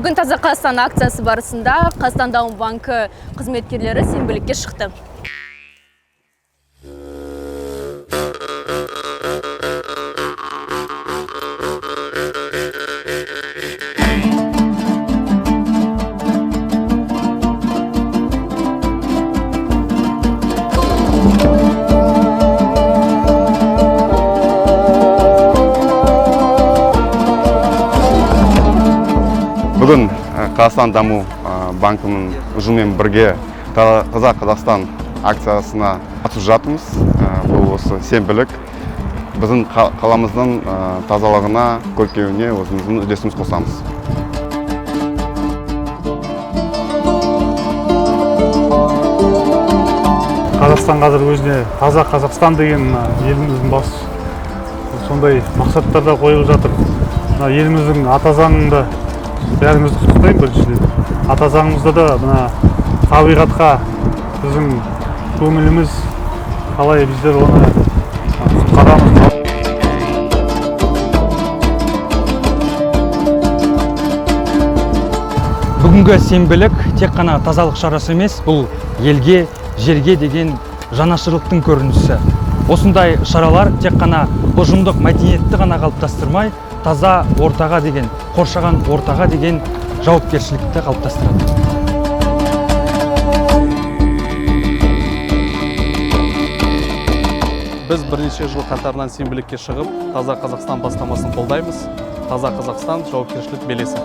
Бүгін Таза Қазақстан акциясы барысында Қазақстан Даму банкі қызметкерлері сенбілікке шықты. Бүгін Қазақстан Даму банкінің ұжымымен бірге Таза Қазақстан акциясына қатысып жатырмыз. Бұл осы сенбілік біздің қаламыздың тазалығына, көркеюіне өзіміздің үлесіміз қосамыз. Қазақстан қазір өзіне Таза Қазақстан деген еліміздің бас сондай мақсаттарда қойып жатыр. Еліміздің ата заңында бәрімізді құттықтаймын біріншіден. Ата заңымызда да мына табиғатқа біздің көңіліміз қалай біздер оны құтқарамыз. Бүгінгі сенбілік тек қана тазалық шарасы емес, бұл елге, жерге деген жанашырлықтың көрінісі. Осындай шаралар тек қана ұжымдық мәдениетті ғана қалыптастырмай, таза ортаға деген, қоршаған ортаға деген жауапкершілікті қалыптастырады. Біз бірнеше жыл қатарынан сенбілікке шығып, Таза Қазақстан бастамасын қолдаймыз. Таза Қазақстан жауапкершілік белесі.